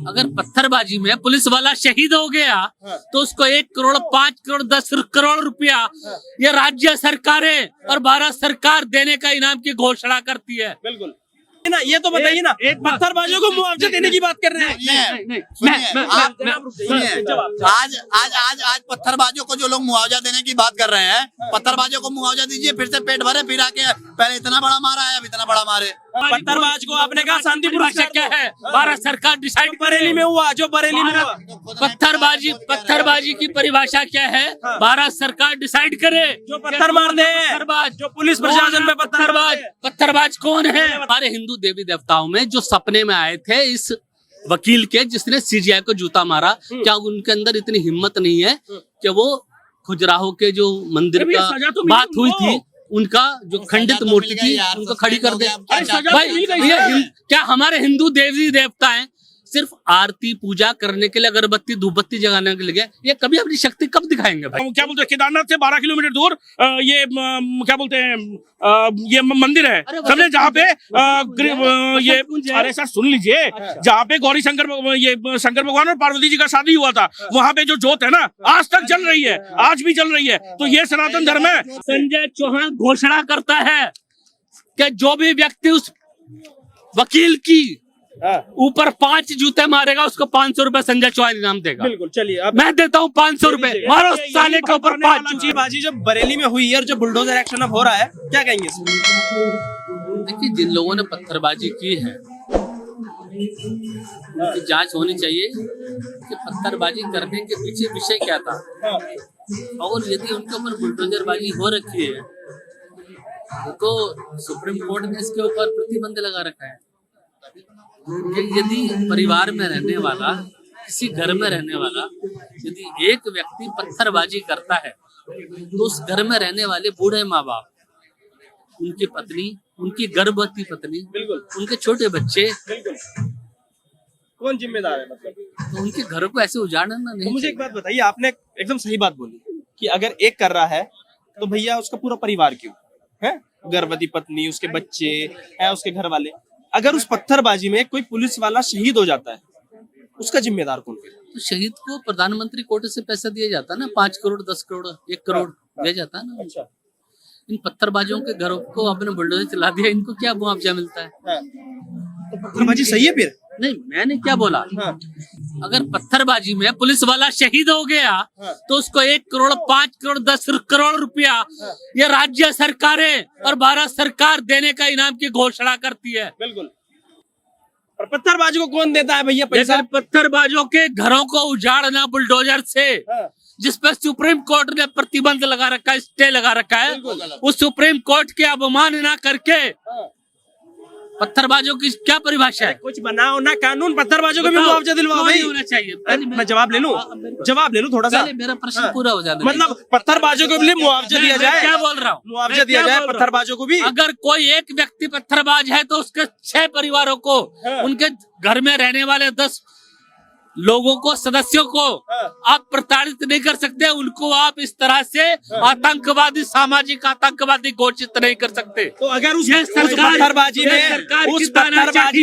अगर पत्थरबाजी में पुलिस वाला शहीद हो गया तो उसको 1 करोड़ 5 करोड़ 10 करोड़ रुपया ये राज्य सरकारें और भारत सरकार देने का इनाम की घोषणा करती है। बिल्कुल ना, ये तो बताइए ना, एक पत्थरबाजों को मुआवजा देने की बात कर रहे हैं। आज पत्थरबाजों को जो लोग मुआवजा देने की बात कर रहे हैं, पत्थरबाजों को मुआवजा दीजिए, फिर से पेट भरे, फिर आके पहले इतना बड़ा मारा है, अब इतना बड़ा मारे। पत्थरबाज को आपने कहा शांतिपूर्ण क्या है, भारत सरकार डिसाइड बरेली में हुआ, जो बरेली में हुआ। पत्थरबाजी की परिभाषा क्या है, भारत सरकार डिसाइड करे। जो पत्थर मार दे, जो पुलिस प्रशासन में पत्थरबाज कौन है? हमारे हिंदू देवी देवताओं में जो सपने में आए थे इस वकील के जिसने सीजीआई को जूता मारा, क्या उनके अंदर इतनी हिम्मत नहीं है कि वो खजुराहो के जो मंदिर का बात हुई थी, उनका जो खंडित मूर्ति थी उनको खड़ी कर दे? भाई क्या हमारे हिंदू देवी देवता हैं सिर्फ आरती पूजा करने के लिए, अगरबत्ती धूपबत्ती जगाने के लिए? ये कभी अपनी शक्ति कब दिखाएंगे भाई? क्या बोलते हैं, केदारनाथ से 12 किलोमीटर दूर ये क्या बोलते हैं, ये मंदिर है समझे, जहाँ पे ये अरे सर सुन लीजिए, जहाँ पे गौरी शंकर भगवान और पार्वती जी का शादी हुआ था, वहाँ पे जो जोत है ना आज तक जल रही है, आज भी जल रही है। तो ये सनातन धर्म है। संजय चौहान घोषणा करता है कि जो भी व्यक्ति उस वकील की ऊपर 5 जूते मारेगा उसको 500 रुपए संजय चौहान इनाम देगा। बिल्कुल, चलिए मैं देता हूँ 500 रुपए, मारो साले के ऊपर 5 बाजी। जो बरेली में हुई है और जो बुलडोजर एक्शन अब हो रहा है, क्या कहेंगे? देखिए, जिन लोगों ने पत्थरबाजी की है उनकी जांच होनी चाहिए कि पत्थरबाजी करने के पीछे विषय क्या था, और यदि उनके ऊपर बुलडोजरबाजी हो रखी है तो सुप्रीम कोर्ट ने इसके ऊपर प्रतिबंध लगा रखा है। यदि परिवार में रहने वाला, किसी घर में रहने वाला यदि एक व्यक्ति पत्थरबाजी करता है तो उस घर में रहने वाले बूढ़े माँ बाप, उनकी पत्नी, उनकी गर्भवती पत्नी, उनके छोटे बच्चे, कौन जिम्मेदार है? मतलब तो उनके घर को ऐसे उजाड़ना नहीं। तो मुझे एक बात बताइए, आपने एकदम सही बात बोली कि अगर एक कर रहा है तो भैया उसका पूरा परिवार क्यों है? गर्भवती पत्नी, उसके बच्चे है, उसके घर वाले। अगर उस पत्थरबाजी में कोई पुलिस वाला शहीद हो जाता है, उसका जिम्मेदार कौन है? तो शहीद को प्रधानमंत्री कोटे से पैसा दिया जाता है ना, 5 करोड़ 10 करोड़ 1 करोड़ दिया जाता है ना। अच्छा, इन पत्थरबाजियों के घरों को आपने बुलडोजर चला दिया, इनको क्या मुआवजा मिलता है? तो पत्थरबाजी सही है फिर? नहीं, मैंने क्या बोला, अगर पत्थरबाजी में पुलिस वाला शहीद हो गया तो उसको 1 करोड़ 5 करोड़ 10 करोड़ रुपया ये राज्य सरकारें और भारत सरकार देने का इनाम की घोषणा करती है। बिल्कुल। और पत्थरबाजी को कौन देता है भैया पैसा? पत्थरबाजों के घरों को उजाड़ना बुलडोजर से, जिस पर सुप्रीम कोर्ट ने प्रतिबंध लगा रखा है, स्टे लगा रखा है, उस सुप्रीम कोर्ट की अवमानना करके पत्थरबाजों की क्या परिभाषा है? कुछ बनाओ ना कानून, पत्थरबाजों को भी मुआवजा दिलवाओ भाई। होना चाहिए। मैं जवाब ले लूं थोड़ा सा, मेरा प्रश्न पूरा हो जाता है। मतलब पत्थरबाजों को भी मुआवजा दिया जाए? क्या बोल रहा हूँ, मुआवजा दिया जाए पत्थरबाजों को भी। अगर कोई एक व्यक्ति पत्थरबाज है तो उसके 6 परिवारों को, उनके घर में रहने वाले 10 लोगों को, सदस्यों को आप प्रताड़ित नहीं कर सकते, उनको आप इस तरह से आतंकवादी, सामाजिक आतंकवादी घोषित नहीं कर सकते। तो अगर उस पत्थरबाजी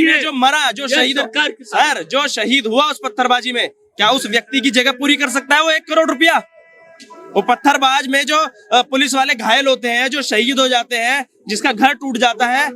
में जो मरा, जो शहीद, सर जो शहीद हुआ उस पत्थरबाजी में, क्या उस व्यक्ति की जगह पूरी कर सकता है वो 1 करोड़ रुपया? वो पत्थरबाज में जो पुलिस वाले घायल होते हैं, जो शहीद हो जाते हैं, जिसका घर टूट जाता है,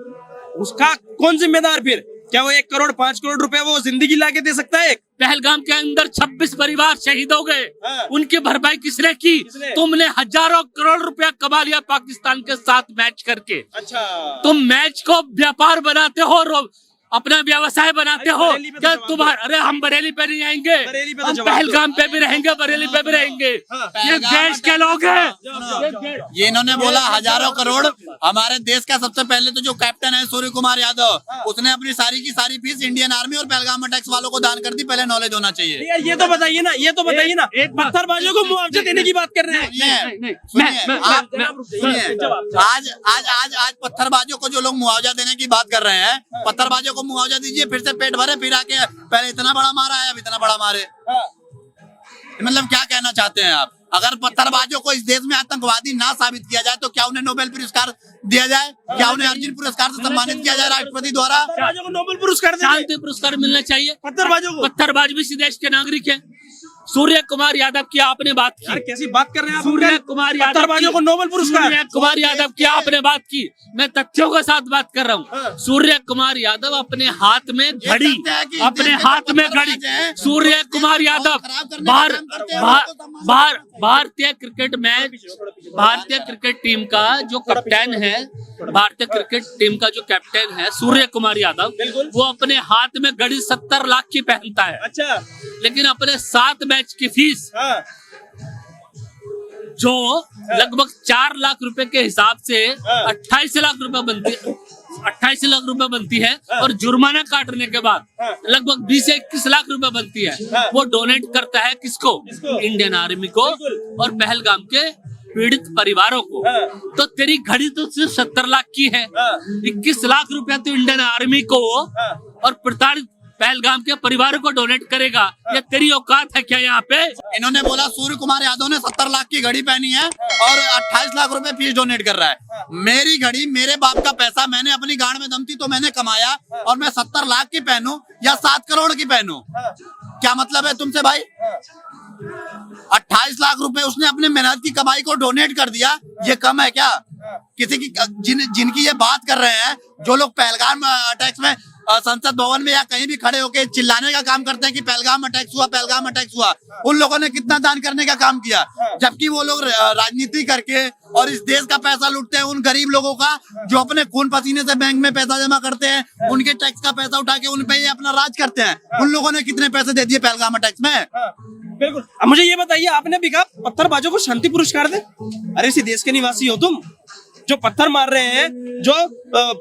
उसका कौन जिम्मेदार फिर? क्या वो 1 करोड़ 5 करोड़ रुपए वो जिंदगी लाके दे सकता है? पहलगाम के अंदर 26 परिवार शहीद हो गए, उनकी भरपाई किसने की? तुमने हजारों करोड़ रुपया कमा लिया पाकिस्तान के साथ मैच करके। अच्छा, तुम मैच को व्यापार बनाते हो, अपना व्यवसाय बनाते हो क्या? तुम्हारे, अरे हम बरेली पे नहीं आएंगे, हम पहलगाम पे भी रहेंगे, बरेली पे भी रहेंगे। ये देश के लोग हैं। ये इन्होंने बोला हजारों करोड़। हमारे देश का सबसे पहले तो जो कैप्टन है सूर्य कुमार यादव, उसने अपनी सारी की सारी फीस इंडियन आर्मी और पहलगाम अटैक्स वालों को दान कर दी। पहले नॉलेज होना चाहिए। ये तो बताइए ना, एक पत्थरबाजों को मुआवजा देने की बात कर रहे हैं। आज पत्थरबाजों को जो लोग मुआवजा देने की बात कर रहे हैं, पत्थरबाजों को मुआवजा दीजिए, फिर से पेट भरे, फिर आके पहले इतना बड़ा मारा है, अब इतना बड़ा मारे। मतलब क्या कहना चाहते हैं आप? अगर पत्थरबाजों को इस देश में आतंकवादी ना साबित किया जाए तो क्या उन्हें नोबेल पुरस्कार दिया जाए, क्या उन्हें अर्जुन पुरस्कार से सम्मानित किया जाए राष्ट्रपति द्वारा? को नोबेल पुरस्कार शांति पुरस्कार मिलना चाहिए। पत्थरबाजों को, पत्थरबाज भी इसी देश के नागरिक हैं। सूर्य कुमार यादव की आपने बात यार की, कैसी बात कर रहे हैं आप? सूर्य कुमार यादव पत्थरबाजों को नोबेल पुरस्कार, सूर्य कुमार यादव की आपने बात की, मैं तथ्यों के साथ बात कर रहा हूँ। सूर्य कुमार यादव अपने हाथ में घड़ी, अपने हाथ में घड़ी, सूर्य कुमार यादव भारतीय क्रिकेट मैच, भारतीय क्रिकेट टीम का जो कप्तान है, भारतीय क्रिकेट टीम का जो कैप्टन है सूर्य कुमार यादव, वो अपने हाथ में घड़ी 70 लाख की पहनता है। अच्छा, लेकिन अपने 7 मैच की फीस जो लगभग 4 लाख रुपए के हिसाब से 28 लाख रुपए बनती है, 28 लाख रुपए बनती है, और जुर्माना काटने के बाद लगभग 20 से 21 लाख रुपए बनती है। वो डोनेट करता है किसको? इंडियन आर्मी को और पहलगाम के पीड़ित परिवारों को। तो तेरी घड़ी तो सिर्फ 70 लाख की है, 21 लाख रुपया तो इंडियन आर्मी को और प्रताड़ित पहलगाम के परिवारों को डोनेट करेगा। ये तेरी औकात है क्या यहाँ पे? इन्होंने बोला सूर्य कुमार यादव ने 70 लाख की घड़ी पहनी है और 28 लाख रुपए फीस डोनेट कर रहा है। मेरी घड़ी मेरे बाप का पैसा, मैंने अपनी गांड में दम थी तो मैंने कमाया, और मैं 70 लाख की पहनूं या 7 करोड़ की पहनूं, क्या मतलब है तुमसे भाई? 28 लाख रुपए उसने अपने मेहनत की कमाई को डोनेट कर दिया, ये कम है क्या? किसी की जिनकी ये बात कर रहे हैं, जो लोग पहलगाम अटैक्स में संसद भवन में या कहीं भी खड़े होकर चिल्लाने का काम करते हैं कि पहलगाम अटैक्स हुआ, पहलगाम अटैक्स हुआ, उन लोगों ने कितना दान करने का काम किया, जबकि वो लोग राजनीति करके और इस देश का पैसा लूटते हैं, उन गरीब लोगों का जो अपने खून पसीने से बैंक में पैसा जमा करते हैं, उनके टैक्स का पैसा उठा के उन पे ही अपना राज करते हैं। उन लोगों ने कितने पैसे दे दिए पहलगाम अटैक्स में? बिल्कुल। अब मुझे ये बताइए, आपने भी कहा पत्थरबाजों को शांति पुरस्कार दे। अरे इसी देश के निवासी हो तुम, जो पत्थर मार रहे हैं, जो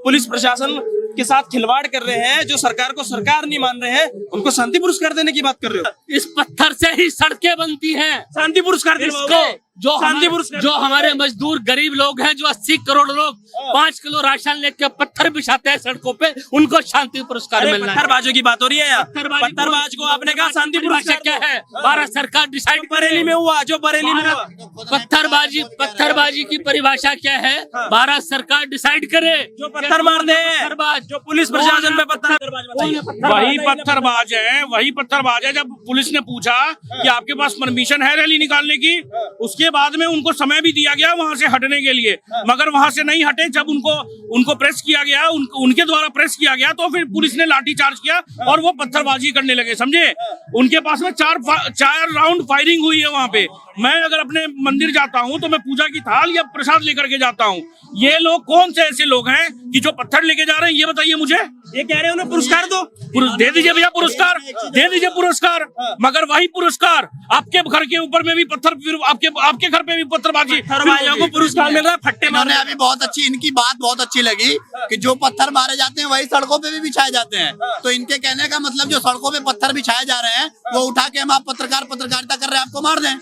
पुलिस प्रशासन के साथ खिलवाड़ कर रहे हैं, जो सरकार को सरकार नहीं मान रहे हैं, उनको शांति पुरस्कार देने की बात कर रहे हो। इस पत्थर से ही सड़कें बनती हैं। शांति पुरस्कार दिलवाओगे? जो हमारे मजदूर गरीब लोग हैं, जो 80 करोड़ लोग 5 किलो राशन लेकर पत्थर बिछाते हैं सड़कों पे, उनको शांति पुरस्कार मिलना है। पत्थरबाजों की बात हो रही है यहाँ। पत्थरबाज को आपने कहा शांति पुरस्कार क्या है? भारत सरकार डिसाइड, बरेली में हुआ, जो बरेली में हुआ। पत्थरबाजी की परिभाषा क्या है? भारत सरकार डिसाइड करे। जो पत्थर मार दे, जो पुलिस प्रशासन पे पत्थर, वही पत्थरबाज है, वही पत्थरबाज है। जब पुलिस ने पूछा कि आपके पास परमिशन है रैली निकालने की, उसके बाद में उनको समय भी दिया गया वहां से हटने के लिए, मगर वहां से नहीं हटे। जब उनको प्रेस किया गया, उनके द्वारा प्रेस किया गया, तो फिर पुलिस ने लाठीचार्ज किया और वो पत्थरबाजी करने लगे, समझे? उनके पास में 4 राउंड फायरिंग हुई है वहां पे। मैं अगर अपने मंदिर जाता हूं तो मैं पूजा की थाल या प्रसाद लेकर के जाता हूं। ये लोग कौन से ऐसे लोग हैं कि जो पत्थर लेके जा रहे हैं? ये बताइए मुझे। ये कह रहे हैं उन्हें पुरस्कार दो, दे दीजिए भैया पुरस्कार, दे दीजिए पुरस्कार, मगर वही पुरस्कार आपके घर के ऊपर में भी पत्थर, आपके घर पे भी पत्थरबाजी, पत्थरबाजों को पुरस्कार मिल रहा है। फट्टे इन्होंने अभी बहुत अच्छी, इनकी बात बहुत अच्छी लगी कि जो पत्थर मारे जाते हैं वही सड़कों पे भी बिछाए जाते हैं। तो इनके कहने का मतलब जो सड़कों पे पत्थर बिछाए जा रहे हैं, वो उठा के हम आप पत्रकारिता कर रहे हैं, आपको मार दें,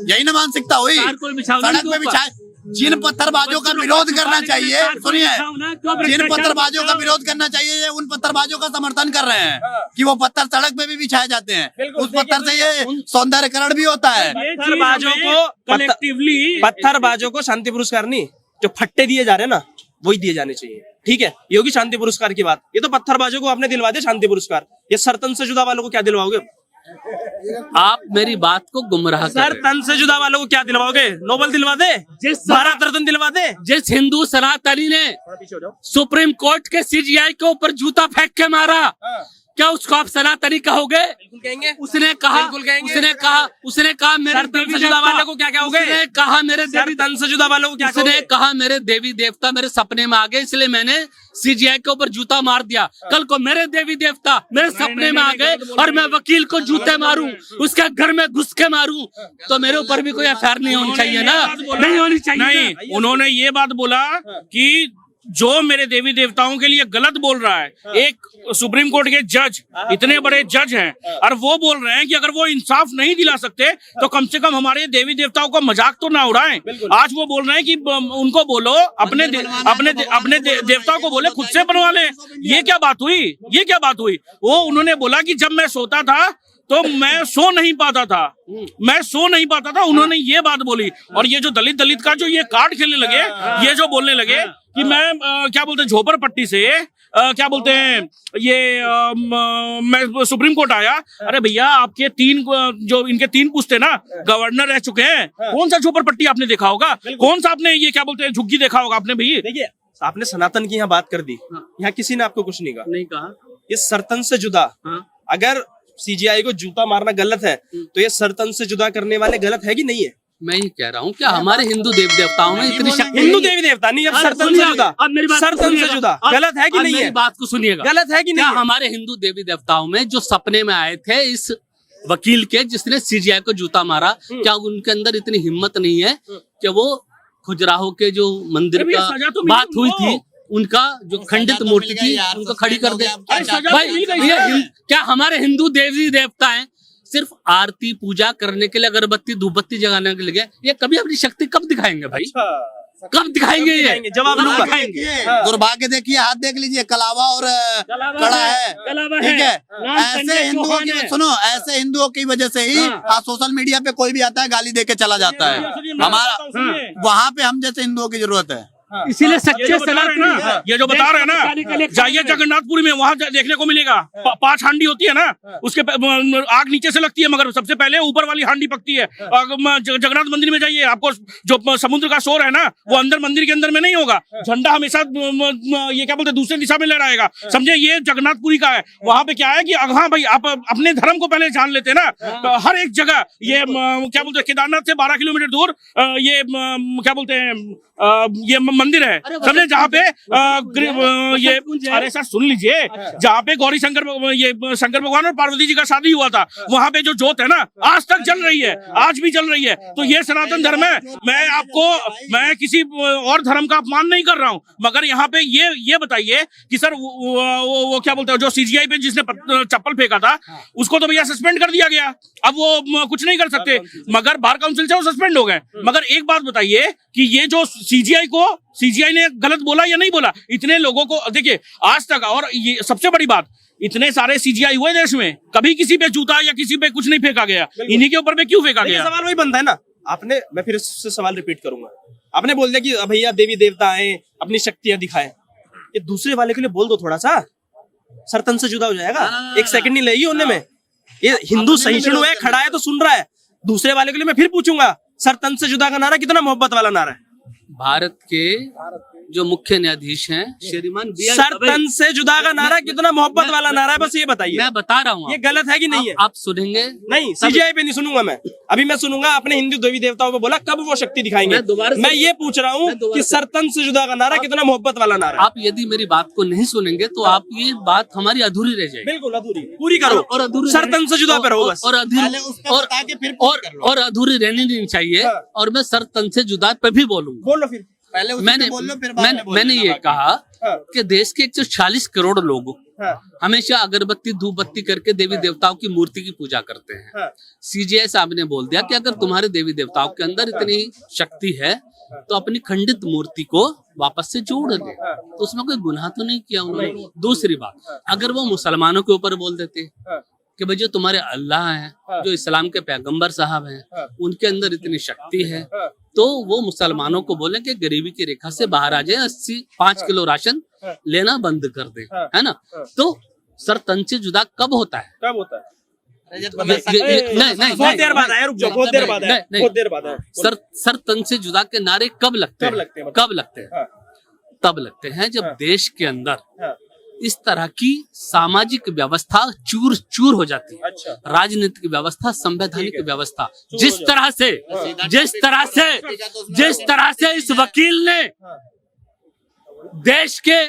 यही ना मानसिकता हुई? सड़क पे बिछाए। जिन पत्थरबाजों का विरोध करना चाहिए, सुनिए, जिन पत्थरबाजों का विरोध करना चाहिए, उन पत्थरबाजों का समर्थन कर रहे हैं कि वो पत्थर सड़क पे भी बिछाए जाते हैं। उस पत्थर से ये सौंदर्यकरण भी होता है। पत्थरबाजों को शांति पुरस्कार नहीं, जो फट्टे दिए जा रहे हैं ना, वही दिए जाने चाहिए। ठीक है, ये होगी शांति पुरस्कार की बात। ये तो पत्थरबाजों को आपने दिलवा दिया शांति पुरस्कार, ये सर तन से जुदा वालों को क्या दिलवाओगे? आप मेरी बात को गुमराह कर रहे हैं। सर तन से जुदा वालों को क्या दिलवाओगे? नोबेल दिलवा दे, भारत रत्न दिलवा दे। जिस हिंदू सनातनी ने सुप्रीम कोर्ट के CGI के ऊपर जूता फेंक के मारा, क्या उसको आप सनातनी कहोगे? कहेंगे। उसने कहा मेरे देवी जुदा वालों को क्या कहोगे? उसने कहा मेरे देवी तन से जुदा वालों को क्या उसने कहा मेरे देवी देवता मेरे सपने में आ गए, इसलिए मैंने CGI के ऊपर जूता मार दिया। कल को मेरे देवी देवता मेरे सपने में आ गए और मैं वकील को जूते मारूं, उसके घर में घुस के मारूं, तो मेरे ऊपर भी कोई FIR नहीं होनी चाहिए ना? नहीं होनी चाहिए। नहीं, उन्होंने ये बात बोला कि जो मेरे देवी देवताओं के लिए गलत बोल रहा है, एक सुप्रीम कोर्ट के जज, इतने बड़े जज हैं, और वो बोल रहे हैं कि अगर वो इंसाफ नहीं दिला सकते तो कम से कम हमारे देवी देवताओं का मजाक तो ना उड़ाएं। आज वो बोल रहे हैं कि उनको बोलो, अपने देवताओं को बोले खुद से बनवा ले। ये क्या बात हुई? ये क्या बात हुई? वो उन्होंने बोला कि जब मैं सोता था तो मैं सो नहीं पाता था, उन्होंने ये बात बोली। और ये जो दलित का जो ये कार्ड खेलने लगे, ये जो बोलने लगे कि मैं क्या बोलते हैं झोपड़पट्टी से क्या बोलते हैं ये मैं सुप्रीम कोर्ट आया। अरे भैया, आपके इनके 3 पुश्ते ना गवर्नर रह चुके हैं। कौन सा झोपड़पट्टी आपने देखा होगा? कौन सा आपने ये क्या बोलते हैं झुग्गी देखा होगा आपने? भैया देखिए, आपने सनातन की यहाँ बात कर दी, यहाँ किसी ने आपको कुछ नहीं कहा। ये सरतन से जुदा, अगर सीजीआई को जूता मारना गलत है तो ये सरतन से जुदा करने वाले गलत है कि नहीं है? मैं ये कह रहा हूँ, क्या हमारे हिंदू देवी देवताओं में इतनी शक्ति? हिंदू देवी देवता नहीं, अब सरतन से जुदा, सरतन से जुदा गलत है कि नहीं है? मेरी बात को सुनिएगा, गलत है कि नहीं? क्या हमारे हिंदू देवी देवताओं में जो सपने में आए थे इस वकील के जिसने सीजीआई को जूता मारा, क्या उनके अंदर इतनी हिम्मत नहीं है कि वो खजुराहो के जो मंदिर का बात हुई थी, उनका जो खंडित मूर्ति थी उनको खड़ी कर दे? भाई, क्या हमारे हिंदू देवी देवता हैं सिर्फ आरती पूजा करने के लिए, अगरबत्ती धूपबत्ती जगाने के लिए? ये कभी अपनी शक्ति कब दिखाएंगे भाई? कब दिखाएंगे? ये जवाब दूंगा। दुर्भाग्य देखिए, हाथ देख लीजिए, कलावा और कड़ा है, ठीक है। ऐसे हिंदुओं की ऐसे हिंदुओं की वजह से ही आज सोशल मीडिया पे कोई भी आता है गाली दे के चला जाता है। हमारा वहाँ पे हम जैसे हिंदुओं की जरूरत है। इसीलिए सच्चे सनातनी, ये जो बता रहे हैं ना, जाइए जगन्नाथपुरी में, वहाँ देखने को मिलेगा 5 हांडी होती है ना, उसके आग नीचे से लगती है, मगर सबसे पहले ऊपर वाली हांडी पकती है। जगन्नाथ मंदिर में जाइए, आपको जो समुद्र का शोर है ना, वो अंदर मंदिर के अंदर में नहीं होगा। झंडा हमेशा ये क्या बोलते हैं दूसरे दिशा में लहराएगा, समझे? ये जगन्नाथपुरी का है। वहाँ पे क्या है कि हाँ भाई, आप अपने धर्म को पहले जान लेते ना, हर एक जगह ये क्या बोलते हैं केदारनाथ से 12 किलोमीटर दूर ये क्या बोलते हैं ये मंदिर है, समझे? जहाँ पे ये अरे सर सुन लीजिए, जहाँ पे गौरी शंकर भगवान और पार्वती जी का शादी हुआ था, वहाँ पे जो जोत है ना आज तक जल रही है, आज भी जल रही है। तो ये सनातन धर्म है। मैं किसी और धर्म का अपमान नहीं कर रहा हूँ, मगर यहाँ पे ये बताइए कि सर वो क्या बोलते हैं जो सीजीआई पे जिसने चप्पल फेंका था उसको तो भैया सस्पेंड कर दिया गया, अब वो कुछ नहीं कर सकते, मगर बार काउंसिल से वो सस्पेंड हो गए। मगर एक बात बताइए कि ये जो सीजीआई ने गलत बोला या नहीं बोला? इतने लोगों को देखिए आज तक, और ये सबसे बड़ी बात, इतने सारे सीजीआई हुए देश में, कभी किसी पे जूता या किसी पे कुछ नहीं फेंका गया, इन्हीं के ऊपर पे क्यों फेंका गया? सवाल वही बनता है ना। मैं फिर से सवाल रिपीट करूंगा। आपने बोल दिया कि भैया देवी देवता आए, अपनी शक्तियां दिखाएं, ये दूसरे वाले के लिए बोल दो थोड़ा सा, सरतन से जुदा हो जाएगा। 1 सेकंड नहीं लगेगी होने में। ये हिंदू सहिष्णु है, खड़ा है तो सुन रहा है। दूसरे वाले के लिए मैं फिर पूछूंगा, सरतन से जुदा का नारा कितना मोहब्बत वाला नारा है? भारत के जो मुख्य न्यायाधीश हैं श्रीमान सरतन से जुदा का नारा कितना मोहब्बत वाला नारा है, बस ये बताइए। मैं बता रहा हूँ, ये गलत है कि नहीं है? आप सुनेंगे नहीं, सीजीआई पे नहीं सुनूंगा मैं। अभी मैं सुनूंगा अपने हिंदू देवी देवताओं को बोला कब वो शक्ति दिखाएंगे। मैं ये पूछ रहा हूँ कि सरतन से जुदा का नारा कितना मोहब्बत वाला नारा है? आप यदि मेरी बात को नहीं सुनेंगे तो आप ये बात हमारी अधूरी रह जाएगी। बिल्कुल अधूरी, पूरी करो। और अधूरी सरतन से जुदा पे रहो बस। और अधूरी रहनी नहीं चाहिए। और मैं सरतन से जुदा पे भी बोलूंगा। बोलो फिर। मैंने ये कहा कि देश के 140 करोड़ लोग हमेशा अगरबत्ती धूपबत्ती करके देवी देवताओं की मूर्ति की पूजा करते हैं। सीजीआई साहब ने बोल दिया कि अगर तुम्हारे देवी देवताओं के अंदर इतनी शक्ति है तो अपनी खंडित मूर्ति को वापस से जोड़ दे। तो उसमें कोई गुनाह तो नहीं किया उन्होंने। दूसरी बात, अगर वो मुसलमानों के ऊपर बोल देते कि भाई जो तुम्हारे अल्लाह हैं, जो इस्लाम के पैगंबर साहब हैं, उनके अंदर इतनी शक्ति है, तो वो मुसलमानों को बोले कि गरीबी की रेखा से बाहर आ जाए, 5 किलो राशन लेना बंद कर दे, है ना? तो सर तन से जुदा कब होता है? कब होता है? नहीं, बहुत देर बाद है, रुक जाओ, बहुत देर बाद है। सर तन से जुदा के नारे कब लगते हैं? कब लगते हैं? तब लगते हैं जब देश के अंदर इस तरह की सामाजिक व्यवस्था चूर चूर हो जाती है। अच्छा। राजनीतिक व्यवस्था, संवैधानिक व्यवस्था, जिस तरह से इस वकील ने देश के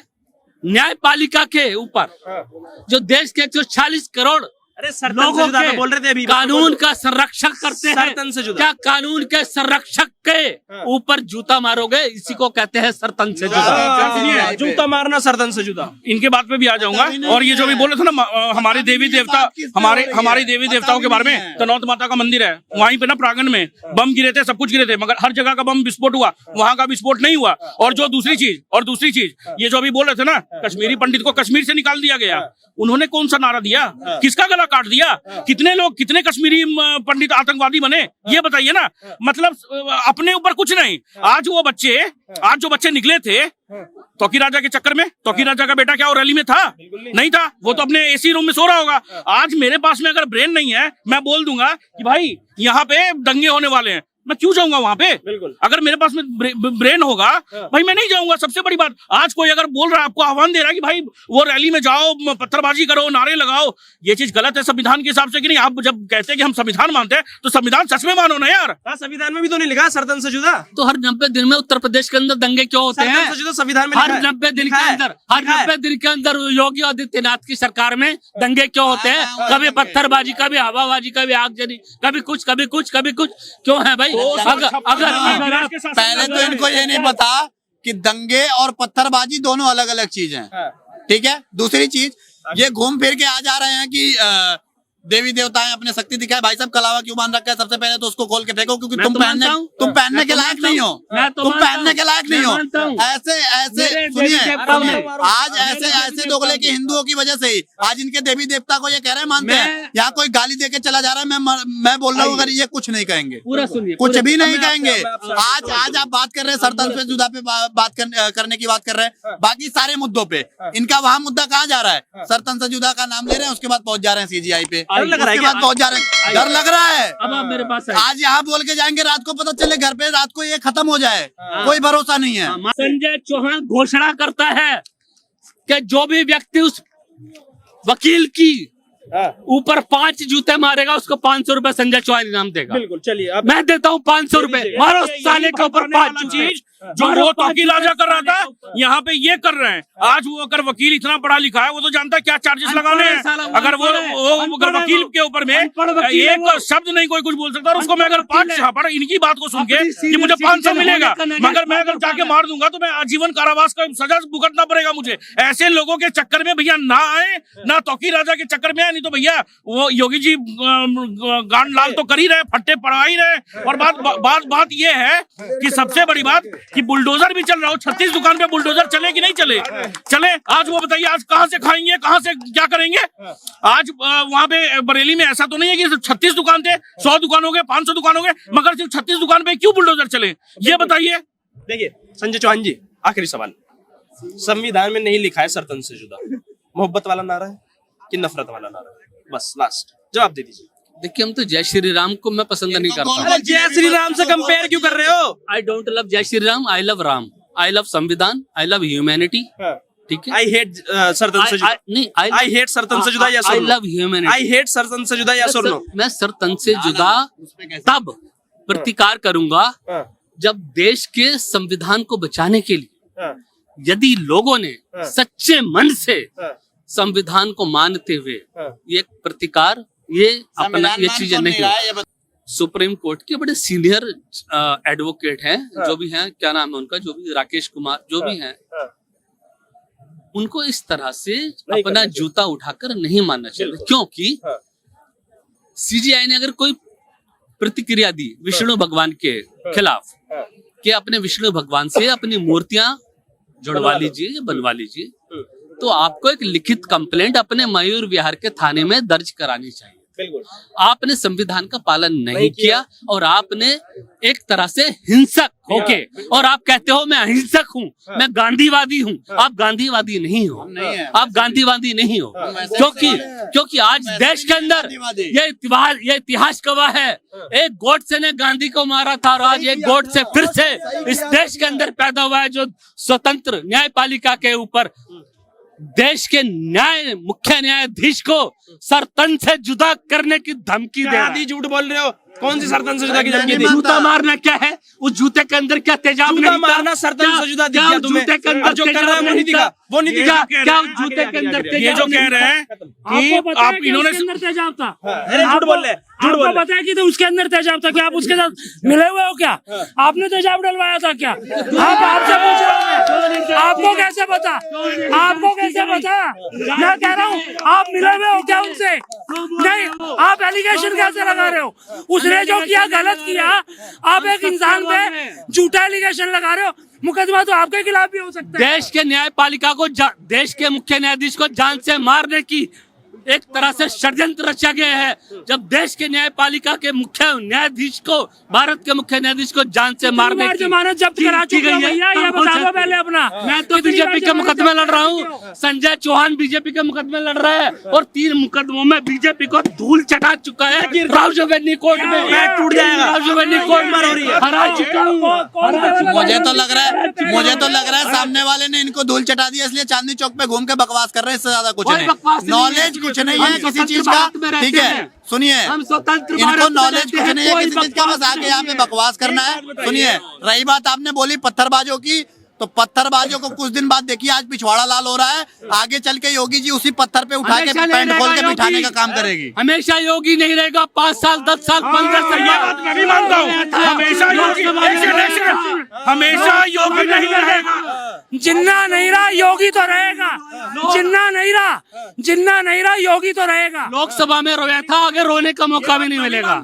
न्यायपालिका के ऊपर, जो देश के 140 करोड़ अरे सरतन से लोगों जुदा के तो बोल रहे थे अभी, कानून का संरक्षण करते हैं। सरतन से जुदा। क्या कानून के संरक्षक के ऊपर जूता मारोगे? इसी को कहते हैं सरतन से जुदा। जूता मारना सरतन से जुदा। इनके बात पे भी आ जाऊंगा। और ये जो भी बोले थे ना, हमारे देवी देवता, हमारे देवी देवताओं के बारे में, तनौत माता का मंदिर है, वहीं पे ना प्रांगण में बम गिरे थे, सब कुछ गिरे थे, मगर हर जगह का बम विस्फोट हुआ, वहां का विस्फोट नहीं हुआ। और जो दूसरी चीज ये जो अभी बोल रहे थे ना, कश्मीरी पंडित को कश्मीर से निकाल दिया गया, उन्होंने कौन सा नारा दिया, किसका गला काट दिया, कितने कश्मीरी पंडित आतंकवादी बने, ये बताइए ना। मतलब अपने ऊपर कुछ नहीं। आज जो बच्चे निकले थे तोकी राजा के चक्कर में, तोकी राजा का बेटा क्या वो रैली में था? नहीं था, वो तो अपने एसी रूम में सो रहा होगा। आज मेरे पास में अगर ब्रेन नहीं है, मैं बोल दूंगा कि भाई यहाँ पे दंगे होने वाले हैं, मैं क्यों जाऊंगा वहां पे? अगर मेरे पास में ब्रेन होगा, भाई मैं नहीं जाऊंगा। सबसे बड़ी बात, आज कोई अगर बोल रहा है, आपको आह्वान दे रहा है कि भाई वो रैली में जाओ, पत्थरबाजी करो, नारे लगाओ, ये चीज गलत है संविधान के हिसाब से कि नहीं? आप जब कहते हैं कि हम संविधान मानते हैं, तो संविधान सच में मानो ना यार। संविधान में भी तो नहीं लिखा सरतन से जुदा। तो हर 90 दिन में उत्तर प्रदेश के अंदर दंगे क्यों होते हैं? सरतन से जुदा संविधान में हर लिखा है। 90 दिन के अंदर, हर 90 दिन के अंदर योगी आदित्यनाथ की सरकार में दंगे क्यों होते हैं? कभी पत्थरबाजी, कभी हवाबाजी, कभी आगजनी, कभी कुछ क्यों है भाई? अगर पहले तो इनको ये नहीं पता कि दंगे और पत्थरबाजी दोनों अलग अलग चीज हैं। ठीक है। दूसरी चीज, ये घूम फिर के आ जा रहे हैं कि देवी देवताएं अपने शक्ति दिखाए। भाई साहब कलावा क्यों बांध रखा है? सबसे पहले तो उसको खोल के फेंको, क्योंकि तुम पहनने के लायक नहीं हो। तुम पहनने के लायक नहीं हो। ऐसे सुनिए, आज ऐसे दोगले के हिंदुओं की वजह से ही आज इनके देवी देवता को ये कह रहे हैं मानते हैं। यहाँ कोई गाली देके चला जा रहा है, मैं बोल रहा हूँ अगर ये कुछ नहीं कहेंगे, पूरा सुनिए, कुछ भी नहीं कहेंगे। आज आप बात कर रहे हैं सरतन से जुदा पे बात करने की बात कर रहे हैं। बाकी सारे मुद्दों पे इनका वहाँ मुद्दा कहाँ जा रहा है? सरतन से जुदा का नाम ले रहे हैं, उसके बाद पहुंच जा रहे हैं सीजीआई पे, डर लग रहा है, उसके बाद पहुंच जा रहे हैं। डर लग रहा है। अब आप मेरे पास आज यहाँ बोल के जाएंगे, रात को पता चले घर पे रात को ये खत्म हो जाए, कोई भरोसा नहीं है। संजय चौहान घोषणा करता है कि जो भी व्यक्ति उस वकील की ऊपर 5 जूते मारेगा, उसको 500 रुपए संजय चौहान इनाम देगा। बिल्कुल, चलिए मैं देता हूँ 500 रुपए, मारो साले के ऊपर 5 चीज जो वो तोकी राजा कर रहा था, यहाँ पे ये कर रहे हैं। आज वो अगर वकील इतना पढ़ा लिखा है, वो तो जानता है क्या चार्जेस लगाने हैं। अगर वो अगर वकील के ऊपर में एक शब्द नहीं कोई कुछ बोल सकता, और उसको मैं अगर 5 छापड़ इनकी बात को सुन के कि मुझे 500 मिलेगा, मगर मैं अगर जाके मार दूंगा तो मैं आजीवन कारावास का सजा भुगतना पड़ेगा मुझे। ऐसे लोगों के चक्कर में भैया ना आए, ना तोकी राजा के चक्कर में आए, नहीं तो भैया वो योगी जी गांड लाल तो कर ही रहे, फट्टे पड़ा ही रहे। और बात ये है कि सबसे बड़ी बात कि बुलडोजर भी चल रहा हो, 36 दुकान पे बुलडोजर चले कि नहीं चले? आज वो बताइए, आज कहां से खाएंगे, कहां से क्या करेंगे? आज वहां पे बरेली में ऐसा तो नहीं है कि 36 दुकान थे, 100 दुकान हो गए, 500 दुकान हो गए, मगर सिर्फ 36 दुकान पे क्यों बुलडोजर चले, ये बताइए। देखिए संजय चौहान जी, आखिरी सवाल, संविधान में नहीं लिखा है सरतन से जुदा, मोहब्बत वाला नारा है कि नफरत वाला नारा है? बस लास्ट जवाब दे दीजिए। देखिए, हम तो जय श्री राम को मैं पसंद नहीं करता। जय श्री राम से कंपेयर क्यों कर रहे हो? आई डोंट लव जय Shri Ram, I love Ram, I love संविधान, आई लव ह्यूमैनिटी। ठीक है। आई हेट सरतन से जुदा। नहीं, आई हेट सरतन से जुदा या I love humanity. I hate सरतन से जुदा या सुनो। मैं सरतन से जुदा तब प्रतिकार करूंगा जब देश के संविधान को बचाने के लिए यदि लोगों ने सच्चे मन से संविधान को मानते हुए ये प्रतिकार, ये अपना ये चीजें नहीं। सुप्रीम कोर्ट के बड़े सीनियर एडवोकेट हैं, जो भी हैं, क्या नाम है उनका, जो भी राकेश कुमार जो भी हैं, उनको इस तरह से अपना जूता उठाकर नहीं मानना चाहिए। क्योंकि सीजीआई ने अगर कोई प्रतिक्रिया दी विष्णु भगवान के खिलाफ कि अपने विष्णु भगवान से अपनी मूर्तियां जुड़वा लीजिए, बनवा लीजिए, तो आपको एक लिखित कंप्लेंट अपने मयूर विहार के थाने में दर्ज करानी चाहिए। आपने संविधान का पालन नहीं किया और आपने एक तरह से हिंसक होके, और आप कहते हो मैं अहिंसक हूँ, मैं गांधीवादी हूँ। आप गांधीवादी नहीं हो, आप गांधीवादी नहीं हो, क्योंकि आज देश के अंदर ये इतिहास गवाह है, एक गोडसे ने गांधी को मारा था और आज एक गोडसे फिर से इस देश के अंदर पैदा हुआ है, जो स्वतंत्र न्यायपालिका के ऊपर देश के मुख्य न्यायाधीश को सरतन से जुदा करने की धमकी दे रहा है। झूठ बोल रहे हो, कौन सी सरतन सजुदा की धमकी दी? जूता मारना क्या है? उस जूते के अंदर क्या तेजाब जूता नहीं था? मारना सरतन सजुदा दिख क्या गया उस तुम्हें? जूते के और अंदर जो कर रहा है वो नहीं दिखा, वो नहीं दिखा। क्या उस जूते के अंदर ये तेजाब जो नहीं कह रहे हैं कि आपको पता है आप कि इन्होंने उसके अंदर तेजाब था? अरे झूठ बोल रहे हैं, झूठ बोल आपको रहे हैं। पता है कि तो उसके अंदर तेजाब था? क्या आप उसके साथ मिले हुए हो? क्या आपने तेजाब डलवाया था? क्या आप आपसे पूछ रहे हैं? आपको कैसे पता? आपको कैसे पता? मैं कह रहा हूँ आप मिले हुए हो क्या उनसे? नहीं, आप एलिगेशन कैसे लगा रहे हो? उसने जो किया गलत किया, आप एक इंसान पे झूठा एलिगेशन लगा रहे हो। मुकदमा तो आपके खिलाफ भी हो सकता है। देश के न्यायपालिका को देश के मुख्य न्यायाधीश को जान से मारने की एक तरह से षड्यंत्र रचा गया है। जब देश के न्यायपालिका के मुख्य न्यायाधीश को, भारत के मुख्य न्यायाधीश को जान से मारने की जमानत जब्त करा चुके हो भैया, ये बता दो पहले अपना। मैं तो बीजेपी के मुकदमे लड़ रहा हूँ। संजय चौहान बीजेपी के मुकदमे लड़ रहा है और 3 मुकदमों में बीजेपी को धूल चटा चुका है। रावजोवेनी कोर्ट में बैग टूट जाएगा। रावजोवेनी कोर्ट में हो रही है, हरा चुका हूँ। मुझे तो लग रहा है सामने वाले ने इनको धूल चटा दिया, इसलिए चांदनी चौक पे घूम के बकवास कर रहे हैं। इससे ज्यादा कुछ कोई नहीं, बकवास नहीं है। नॉलेज कुछ नहीं है हम किसी स्वतंत्र चीज का। भारत में रहते ठीक है, हैं। सुनिए, हम स्वतंत्र इनको भारत में नॉलेज रहते कुछ हैं, नहीं है कोई किसी चीज का, बस बकवास आके यहाँ पे बकवास करना है। सुनिए, रही बात आपने बोली पत्थरबाजों की, तो पत्थरबाजों को कुछ दिन बाद देखिए आज पिछवाड़ा लाल हो रहा है, आगे चल के योगी जी उसी पत्थर पे उठा के हमेशा नहीं पैंट खोल के रहेगा बिठाने योगी। का काम करेगी। हमेशा योगी नहीं रहेगा। 5 साल 10 साल 15 साल ये बात मैं भी मानता हूँ। हमेशा योगी नहीं रहेगा। जिन्ना नहीं रहा योगी तो रहेगा। जिन्ना नहीं रहा योगी तो रहेगा। लोकसभा में रोया था, आगे रोने का मौका भी नहीं मिलेगा।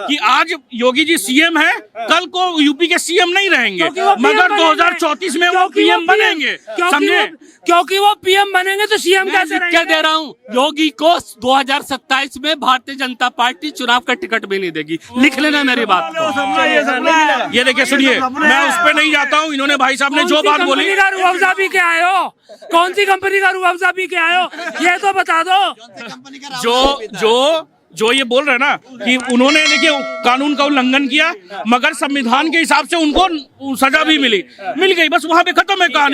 कि आज योगी जी सीएम है, कल को यूपी के सीएम नहीं रहेंगे, क्योंकि वो PM मगर बनेंगे। 2034 में वो क्योंकि पीएम बनेंगे। समझे? क्योंकि वो पीएम बनेंगे तो सीएम मैं कैसे लिख के रहेंगे? दे रहा हूँ, योगी को 2027 में भारतीय जनता पार्टी चुनाव का टिकट भी नहीं देगी। लिख लेना मेरी बात को। ये देखिए, सुनिए, मैं उस पे नहीं जाता हूँ। इन्होंने भाई साहब ने जो बात बोली, कंपनी का रूह अफ़ज़ा पी के आए हो? कौन सी कंपनी का रूह अफ़ज़ा पी के आए हो? ये तो बता दो। जो ये बोल रहे हैं ना कि उन्होंने देखिए कानून का उल्लंघन किया, मगर संविधान के हिसाब से उनको सजा भी मिल गई, बस वहां पे खत्म है कहानी।